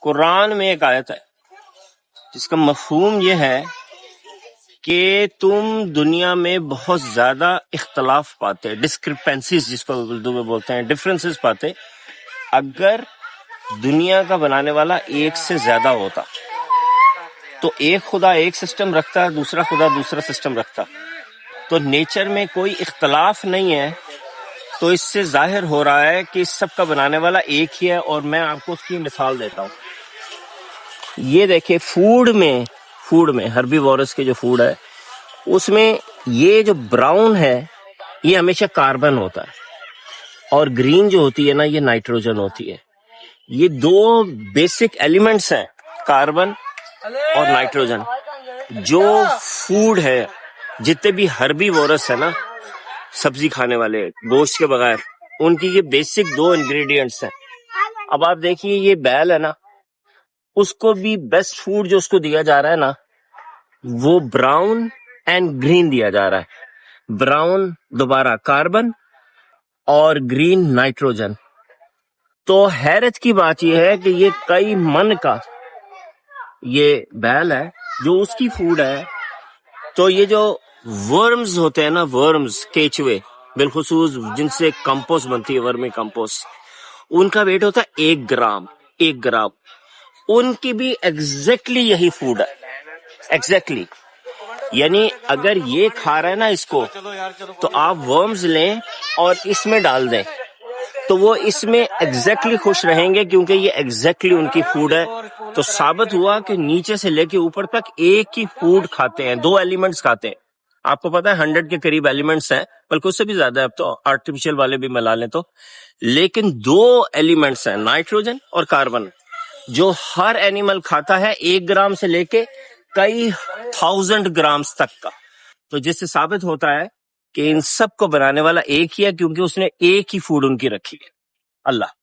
قرآن میں ایک آیت ہے جس کا مفہوم یہ ہے کہ تم دنیا میں بہت زیادہ اختلاف پاتے، ڈسکرپنسیز جس کو اردو میں بولتے ہیں، ڈفرینسز پاتے اگر دنیا کا بنانے والا ایک سے زیادہ ہوتا تو ایک خدا ایک سسٹم رکھتا، دوسرا خدا دوسرا سسٹم رکھتا. تو نیچر میں کوئی اختلاف نہیں ہے، تو اس سے ظاہر ہو رہا ہے کہ اس سب کا بنانے والا ایک ہی ہے. اور میں آپ کو اس کی مثال دیتا ہوں. یہ دیکھیں فوڈ میں ہربی وارس کے جو فوڈ ہے اس میں یہ جو براؤن ہے یہ ہمیشہ کاربن ہوتا ہے، اور گرین جو ہوتی ہے نا یہ نائٹروجن ہوتی ہے. یہ دو بیسک ایلیمنٹس ہیں، کاربن اور نائٹروجن. جو فوڈ ہے جتنے بھی ہربی وارس ہے نا، سبزی کھانے والے گوشت کے بغیر، ان کی یہ بیسک دو انگریڈینٹس ہیں. اب آپ دیکھیے یہ بیل ہے نا، اس کو بھی بیسٹ فوڈ جو اس کو دیا جا رہا ہے نا وہ براؤن اینڈ گرین دیا جا رہا ہے. براؤن دوبارہ کاربن اور گرین نائٹروجن. تو حیرت کی بات یہ ہے کہ یہ کئی من کا یہ بیل ہے جو اس کی فوڈ ہے. تو یہ جو ورمز ہوتے ہیں نا، ورمز کیچوے بالخصوص جن سے کمپوسٹ بنتی ہے، ورمی کمپوسٹ، ان کا ویٹ ہوتا ہے 1 گرام. ان کی بھی ایگزیکٹلی یہی فوڈ ہے، ایگزیکٹلی. یعنی اگر یہ کھا رہا ہے نا اس کو، تو آپ ورمز لیں اور اس میں ڈال دیں تو وہ اس میں ایگزیکٹلی خوش رہیں گے، کیونکہ یہ ایگزیکٹلی ان کی فوڈ ہے. تو ثابت ہوا کہ نیچے سے لے کے اوپر تک ایک ہی فوڈ کھاتے ہیں، 2 ایلیمنٹس کھاتے ہیں. آپ کو پتا ہے 100 کے قریب ایلیمنٹس ہیں، بلکہ اس سے بھی زیادہ ہے اب تو، آرٹیفیشل والے بھی ملا لیں تو. لیکن 2 ایلیمنٹس ہیں، نائٹروجن اور کاربن، جو ہر اینیمل کھاتا ہے 1 گرام سے لے کے کئی 1000 گرامز تک کا. تو جس سے ثابت ہوتا ہے کہ ان سب کو بنانے والا ایک ہی ہے، کیونکہ اس نے ایک ہی فوڈ ان کی رکھی ہے، اللہ.